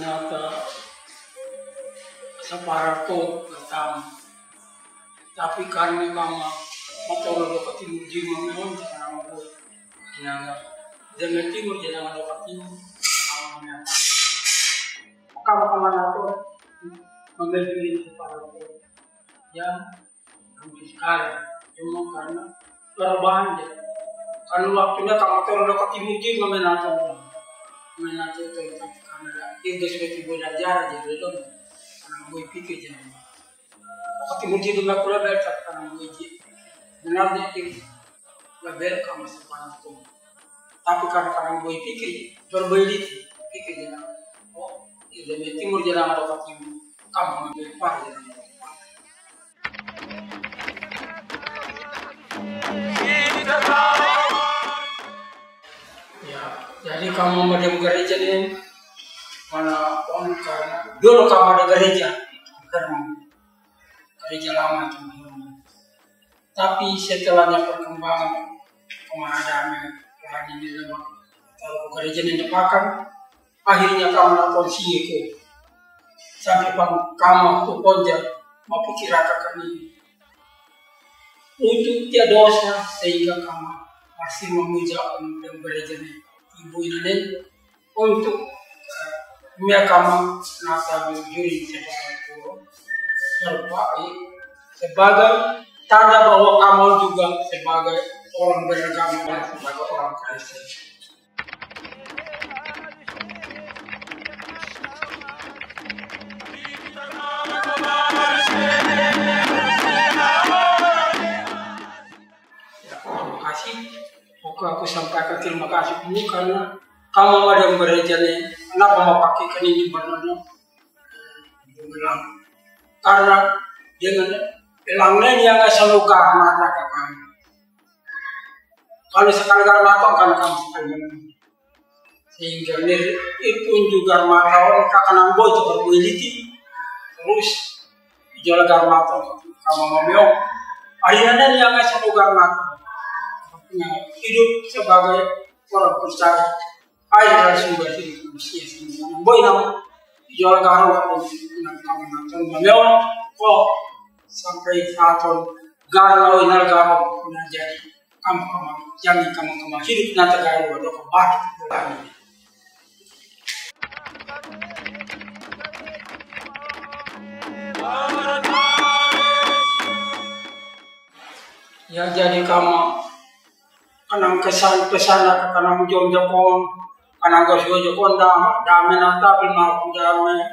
nata sa parato pertama. Tapi karena kama matoro do katimu di mamon karena mo inanga dengan timur jangan do katimu amanya. Kama nato mengambil sa parato yang hampir sekarang cuma karena perubahan dia. Karena waktunya kama matoro do katimu di menato itu karena itu sudah tiba dari jadi itu karena gue pikir jadi waktu mungkin itu nggak pula belajar karena gue jadi benarnya itu lebih kamu sepanjang itu tapi karena gue pikir berbeda pikir jadi oh itu lebih timur jalan atau waktu kamu mengambil par jalan jadi kamu mau di gereja ini mana orang karena dulu kamu ada gereja karena gereja lama itu tapi setelahnya perkembangan pemadaman Tuhan ini dalam kalau gereja ini dipakai akhirnya kamu lakukan itu sampai kamu tuh ponja mau pikir akan ini untuk dia dosa sehingga kamu masih memuja dalam gereja ini ibu ini untuk kamu nata juri sebagai tanda bahwa kamu juga sebagai orang beragama dan sebagai orang Kristen. Terima kasih. Aku sampaikan terima kasih dulu karena kamu ada gereja nih. Kenapa mau pakai ini benar-benar? Karena dengan elangnya yang selalu karena kamu. Kalau sekali karena kan kamu sekali sehingga itu juga mata orang kakak boy itu berkualiti terus jual karena kamu mau akhirnya yang selalu karena hidup sebagai orang percaya air sumber hidup manusia sehingga boy nama jual garam kamu memang kok sampai tahun garam inar garam jadi kamu jangan kamu hidup nanti garam ada kebalik lagi. Ya jadi kamu kanang kesan kanang jom Jepang kanang gosyo Jepang dame nata bima dame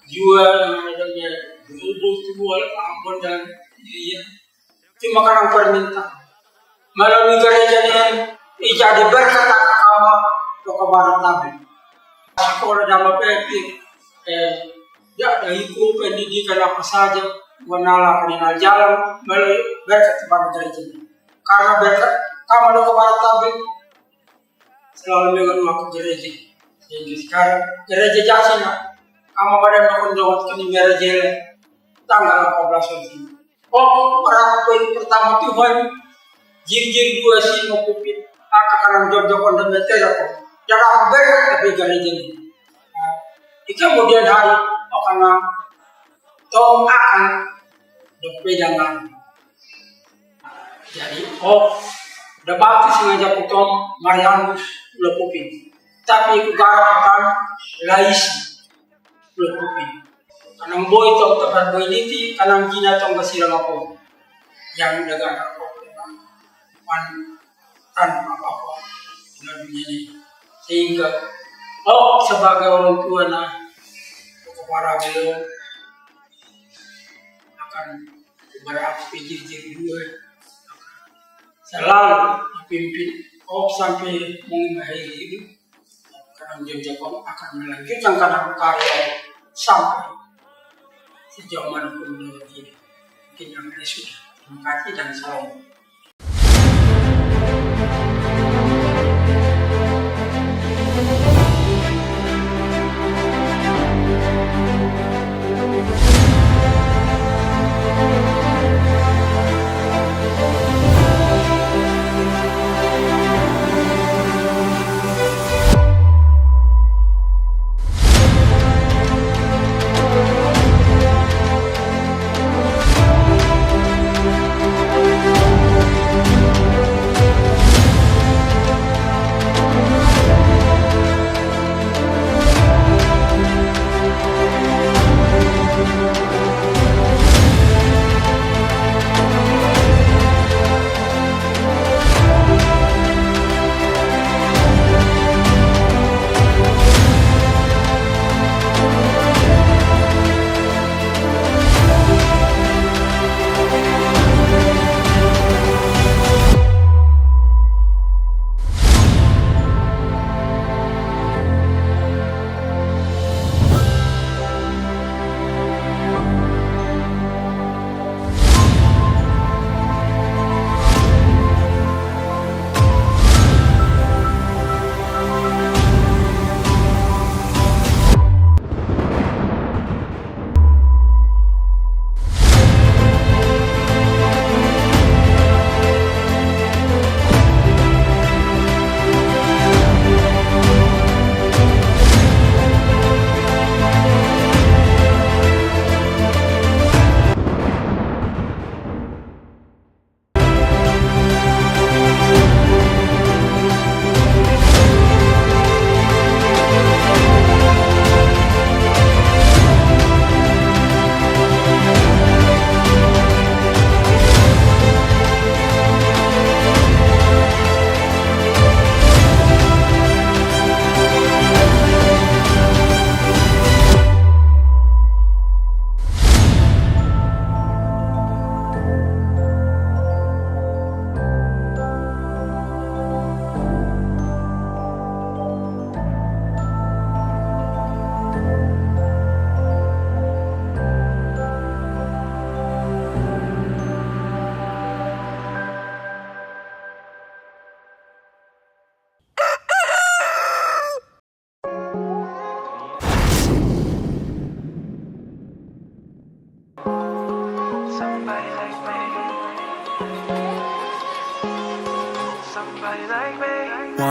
jual adanya jual ampun dan iya cuma kanang permintaan melalui gereja ini jadi berkat kamu kepada nabi sekolah nama pepi ya dari pendidikan apa saja menala kenal jalan melalui berkat kepada gereja ini karena berkat kamu ada kepada tabib selalu dengan waktu gereja sehingga sekarang gereja jasina kamu pada melakukan doa kini gereja tanggal 14 ini orang pertama Tuhan jir dua sih mau kupit akan jor-joran dan meter jadi aku berkat tapi gereja ini itu kemudian hari karena tong akan berpegangan jadi debat sengaja potong Marianus lepupin tapi kegarapkan laisi lepupin karena boy itu tepat boy ini karena gina tong kasilang aku yang negara aku tanpa apa-apa dalam dunia ini sehingga sebagai orang tua kepada beliau akan beraktif jir dua selalu dipimpin sampai mengakhiri hidup karena Jepang akan melanjutkan karya sampai sejauh manapun dia hidup. Mungkin yang ini sudah. Terima kasih dan salam.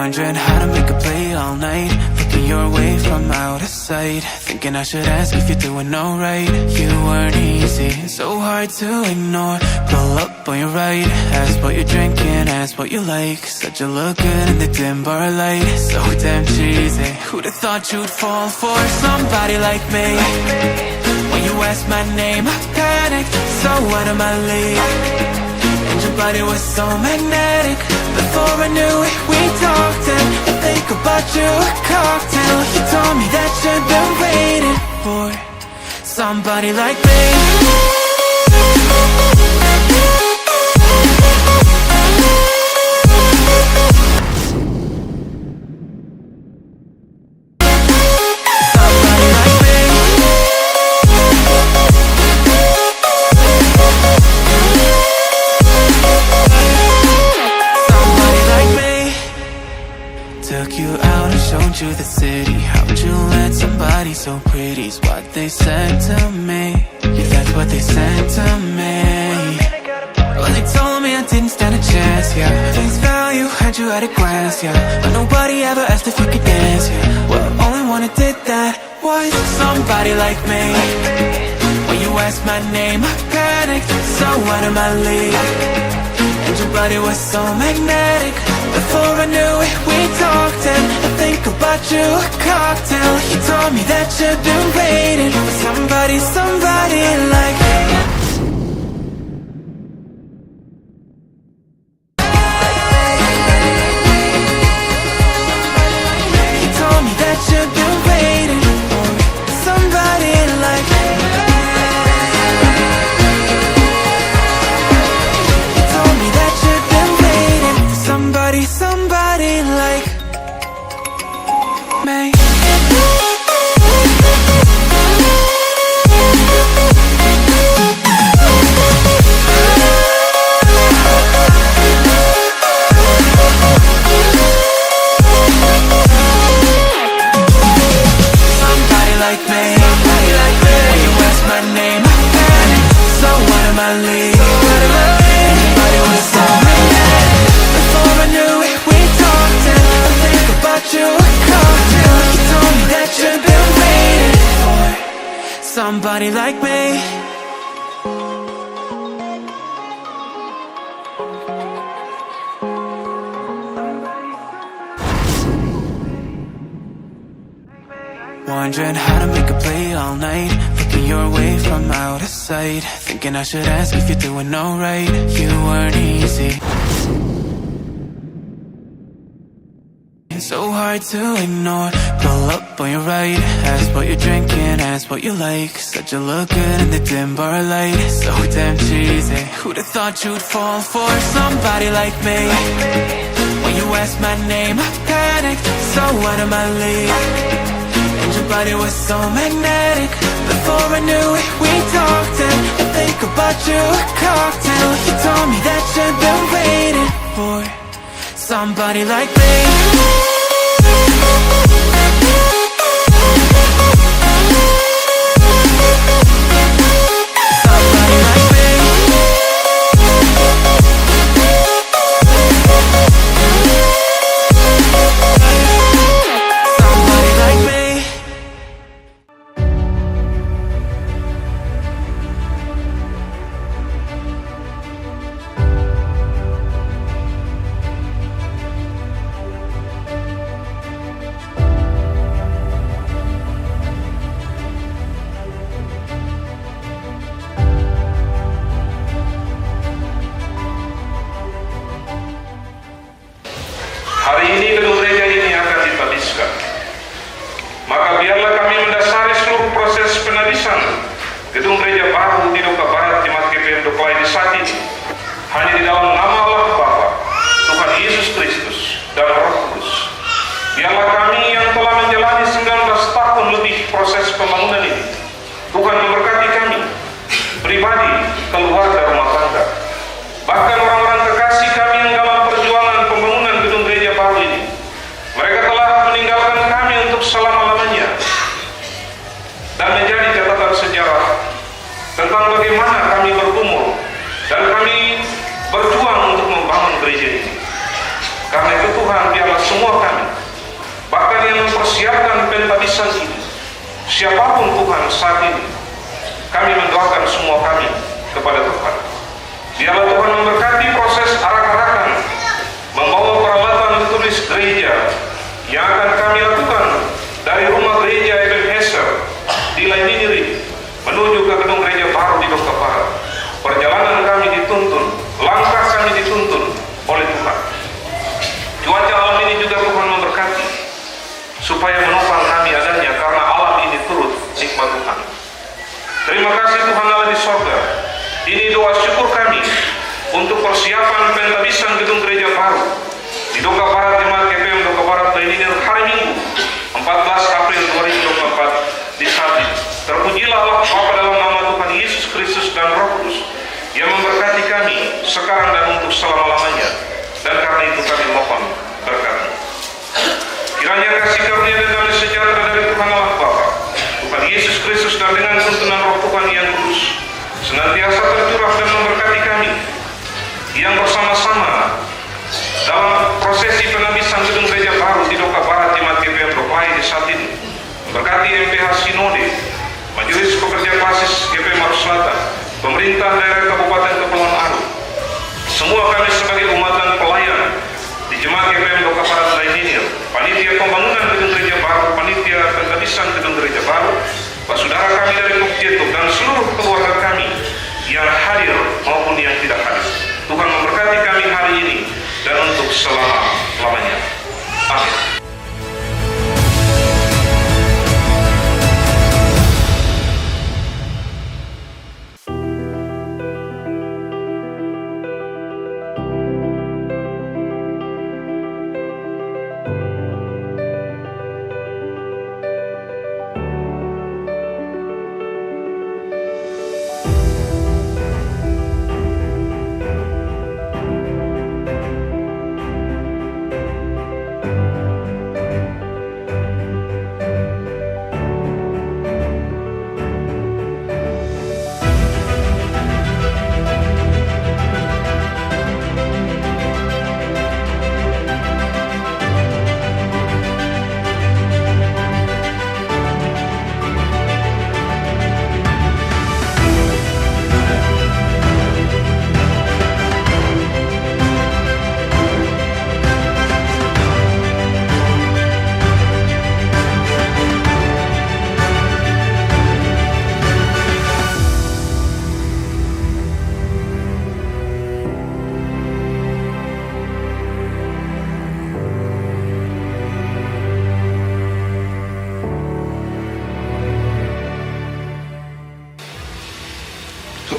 Wondering how to make a play all night, looking your way from out of sight, thinking I should ask if you're doing alright. You weren't easy, so hard to ignore. Pull up on your right, ask what you're drinking, ask what you like. Said you look good in the dim bar light, so damn cheesy. Who'd have thought you'd fall for somebody like me? When you asked my name, I panicked, so out of my league. And your body was so magnetic. Before I knew it, we talked, and I think about you a cocktail. You told me that you'd been waiting for somebody like me. Took you out and showed you the city. How'd you let somebody so pretty's what they said to me? Yeah, that's what they said to me. Well, they told me I didn't stand a chance, yeah. Face value, had you at a glance, yeah. But nobody ever asked if you could dance, yeah. Well, the only one who did that was somebody like me. When you asked my name, I panicked, so out of my league. And your body was so magnetic. Before I knew it, we talked, and I think about you a cocktail. You told me that you've been waiting for somebody, somebody like me. You told me that you've been waiting for somebody like me. You told me that you've been waiting for somebody, somebody like me. Somebody like me. When you ask my name, I panic, so out of my league. Everybody was so magnetic. Before I knew it, we talked, and I think about you a cocktail. You told me that you've been waiting for somebody like me. Wondering how to make a play all night, looking your way from out of sight, thinking I should ask if you're doing alright. You weren't easy, so hard to ignore. Pull up on your right, ask what you're drinking, ask what you like. Said you look good in the dim bar light, so damn cheesy. Who'd have thought you'd fall for somebody like me? When you asked my name, I panicked, so out of my league. And your body was so magnetic. Before I knew it, we talked, and I think about you a cocktail. You told me that you've been waiting for somebody like me. Somebody like me. Somebody like me. Hari ini gedung gereja ini akan ditabiskan. Maka biarlah kami mendasari seluruh proses penabisan gedung gereja baru di Doka Barat Jemaat GPM Doklai di saat ini hanya di dalam nama Allah Bapa, Tuhan Yesus Kristus dan Roh Kudus. Biarlah kami yang telah menjalani 19 tahun lebih proses pembangunan ini, Tuhan memberkati kami pribadi, keluarga, rumah tangga, bahkan orang-orang terkasih kami yang dalam perjuangan pembangunan gedung gereja baru ini. Mereka telah meninggalkan kami untuk selama-lamanya dan menjadi catatan sejarah tentang bagaimana kami bergumul dan kami berjuang untuk membangun gereja ini. Karena itu Tuhan, biarlah semua siapapun Tuhan saat ini, kami mendoakan semua kami kepada Tuhan. Biarlah Tuhan memberkati proses arak-arakan membawa peralatan tulis gereja yang akan kami lakukan dari rumah gereja Ebenezer di Laininirim menuju ke gedung gereja baru di Dokter Barat. Perjalanan kami dituntun, langkah kami dituntun oleh Tuhan. Cuaca alam ini juga Tuhan memberkati supaya menopang kami adanya, karena alam ini turut nikmat Tuhan. Terima kasih Tuhan Allah di sorga. Ini doa syukur kami untuk persiapan pentabisan gedung gereja baru di Dokter Barat, Jemaat GPM Dokter Barat Laininirim hari Minggu 14 April 2024 di saat ini. Terpujilah Allah Bapa dalam nama Tuhan Yesus Kristus dan Roh Kudus yang memberkati kami sekarang dan untuk selama-lamanya. Dan karena itu kami mohon berkat. Kiranya kasih karunia dan damai sejahtera dari Tuhan Allah Bapa, Tuhan Yesus Kristus, dan dengan tuntunan Roh Tuhan yang kudus senantiasa tercurah dan memberkati kami yang bersama-sama dalam prosesi penabisan gedung gereja baru di Dokter Barat Jemaat GPM Doklai di saat ini. Berkati MPH Sinode, Majelis Pekerja Klasis GPM Arus Selatan, pemerintah daerah Kabupaten Kepulauan Aru, semua kami sebagai umat dan pelayan di Jemaat GPM Dokter Barat Laininirim, panitia pembangunan gedung gereja baru, panitia pentabisan gedung gereja baru, Pak saudara kami dari Pukjetuk, dan seluruh keluarga kami yang hadir maupun yang tidak hadir. Tuhan memberkati kami hari ini dan untuk selama-lamanya. Amin.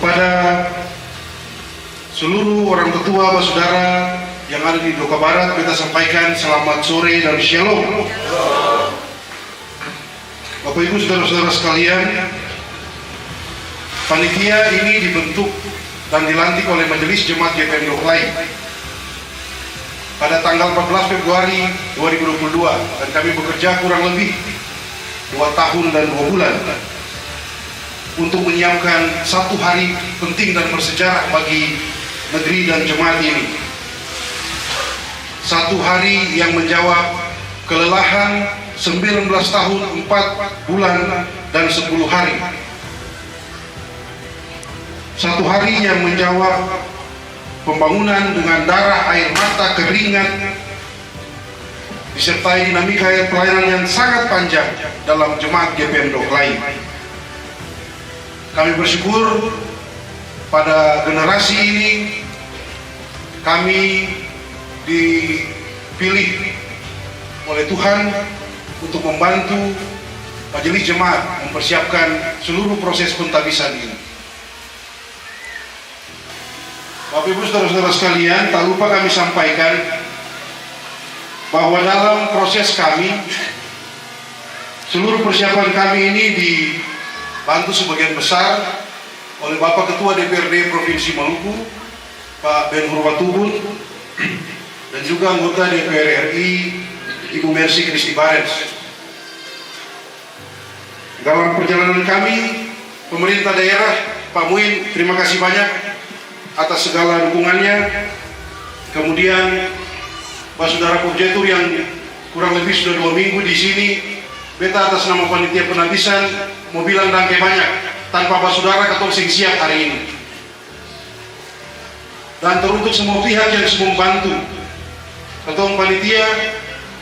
Kepada seluruh orang tetua, saudara yang ada di Dokter Barat, kita sampaikan selamat sore dan shalom. Bapak Ibu saudara-saudara sekalian, panitia ini dibentuk dan dilantik oleh Majelis Jemaat GPM Doklai pada tanggal 14 Februari 2022, dan kami bekerja kurang lebih 2 tahun dan 2 bulan untuk menyiapkan satu hari penting dan bersejarah bagi negeri dan jemaat ini. Satu hari yang menjawab kelelahan 19 tahun, 4 bulan, dan 10 hari. Satu hari yang menjawab pembangunan dengan darah, air mata, keringat, disertai dinamika pelayanan yang sangat panjang dalam Jemaat GPM Doklai. Kami bersyukur pada generasi ini kami dipilih oleh Tuhan untuk membantu majelis jemaat mempersiapkan seluruh proses pentabisan ini. Bapak Ibu saudara-saudara sekalian, tak lupa kami sampaikan bahwa dalam proses kami, seluruh persiapan kami ini dibantu sebagian besar oleh Bapak Ketua DPRD Provinsi Maluku, Pak Ben Hurwatubun, dan juga anggota DPR RI, Ibu Mercy Kristi Barens. Dalam perjalanan kami, pemerintah daerah, Pak Muin, terima kasih banyak atas segala dukungannya. Kemudian Pak Saudara Purjetur yang kurang lebih sudah 2 minggu di sini beta atas nama panitia penabisan mau bilang dangke banyak tanpa saudara ketong sing siap hari ini. Dan teruntuk semua pihak yang semua membantu ketong panitia,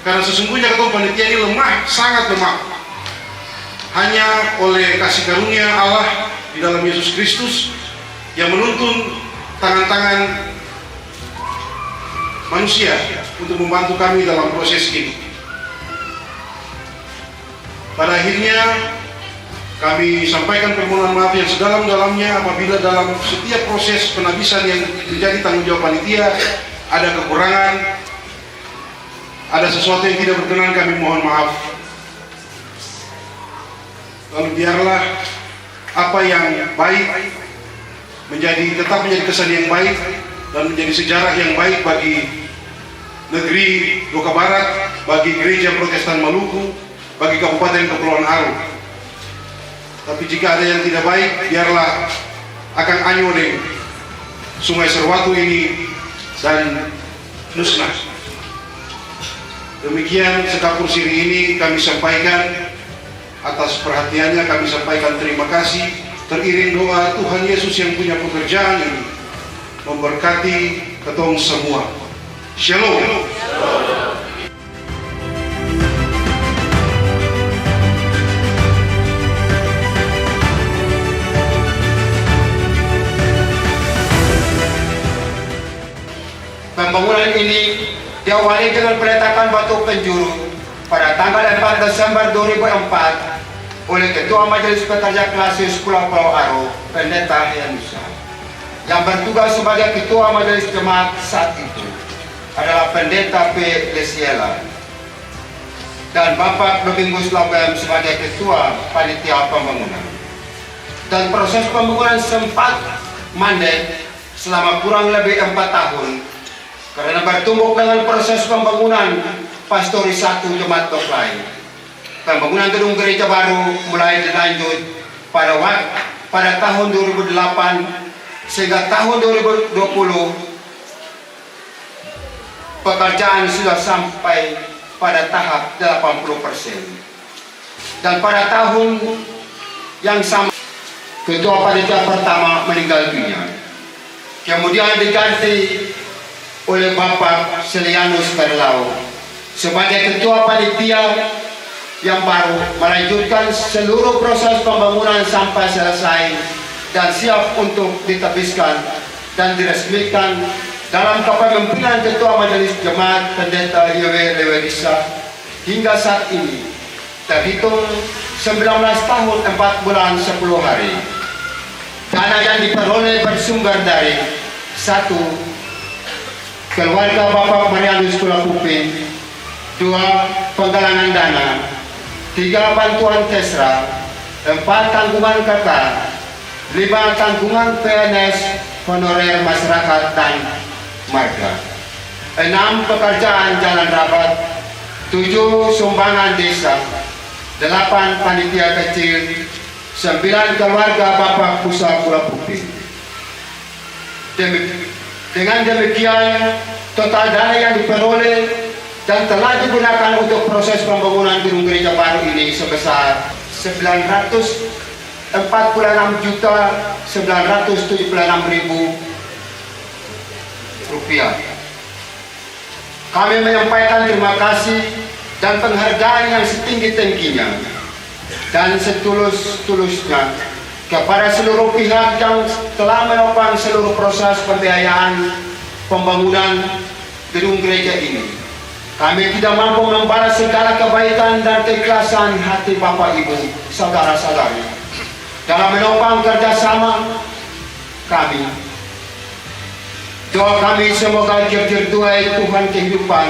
karena sesungguhnya ketong panitia ini lemah, sangat lemah. Hanya oleh kasih karunia Allah di dalam Yesus Kristus yang menuntun tangan-tangan manusia untuk membantu kami dalam proses ini. Pada akhirnya kami sampaikan permohonan maaf yang sedalam-dalamnya apabila dalam setiap proses penabisan yang menjadi tanggung jawab panitia ada kekurangan, ada sesuatu yang tidak berkenan, kami mohon maaf. Lalu biarlah apa yang baik tetap menjadi kesan yang baik dan menjadi sejarah yang baik bagi negeri Loka Barat, bagi gereja Protestan Maluku, bagi Kabupaten Kepulauan Aru. Tapi jika ada yang tidak baik, biarlah akan anyo deh Sungai Serwatu ini dan musnah. Demikian sekapur siri ini kami sampaikan. Atas perhatiannya kami sampaikan terima kasih. Teriring doa Tuhan Yesus yang punya pekerjaan ini memberkati ketong semua. Shalom. Pembangunan ini diawali dengan peletakan batu penjuru pada tanggal 4 Desember 2004 oleh Ketua Majelis Pekerja Klasis Pulau Aro, Pendeta Yanusa, yang bertugas sebagai Ketua Majelis Jemaat saat itu adalah Pendeta P. Lesiela, dan Bapak Domingus Labem sebagai Ketua Panitia Pembangunan. Dan proses pembangunan sempat mandek selama kurang lebih 4 tahun karena bertumbuk dengan proses pembangunan Pastori 1 Jemaat Doklai. Pembangunan gedung gereja baru mulai dilanjut pada tahun 2008 sehingga tahun 2020 pekerjaan sudah sampai pada tahap 80%. Dan pada tahun yang sama Ketua Panitia pertama meninggal dunia, kemudian diganti oleh Bapak Selianus Perlau sebagai Ketua Panitia yang baru, melanjutkan seluruh proses pembangunan sampai selesai dan siap untuk ditebiskan dan diresmikan dalam kepemimpinan Ketua Majelis Jemaat Pendeta Yowe Lewedisa hingga saat ini terhitung 19 tahun 4 bulan 10 hari. Dana yang diperoleh bersumber dari 1. Keluarga Bapak Marianus Kulakupin, 2. Penggalangan dana, 3. Bantuan Kesra, 4. Tanggungan KK, 5. Tanggungan PNS, honorer masyarakat dan marga, 6. Pekerjaan jalan rabat, 7. Sumbangan desa, 8. Panitia kecil, 9. Keluarga Bapak Pusat Kulakupin. Dengan demikian, total dana yang diperoleh dan telah digunakan untuk proses pembangunan gedung gereja baru ini sebesar 946.976.000 rupiah. Kami menyampaikan terima kasih dan penghargaan yang setinggi-tingginya dan setulus-tulusnya kepada seluruh pihak yang telah menopang seluruh proses pembiayaan pembangunan gedung gereja ini. Kami tidak mampu membalas segala kebaikan dan keikhlasan hati Bapak Ibu, saudara-saudari dalam menopang kerjasama kami. Doa kami semoga Tuhan kehidupan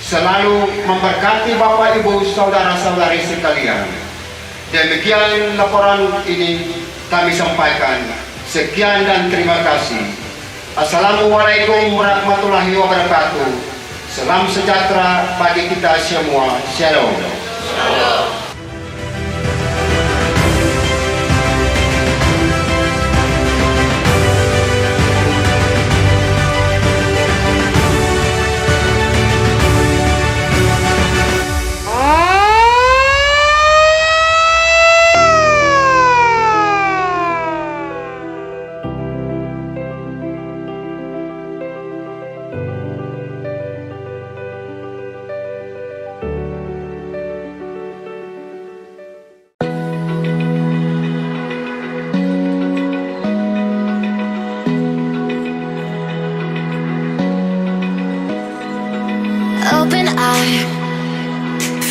selalu memberkati Bapak Ibu, saudara-saudari sekalian. Demikian laporan ini kami sampaikan. Sekian dan terima kasih. Assalamualaikum warahmatullahi wabarakatuh. Salam sejahtera bagi kita semua. Shalom.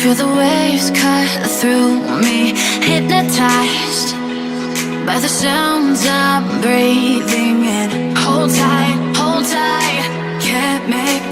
Feel the waves cut through me, hypnotized by the sounds I'm breathing in. Hold tight, can't make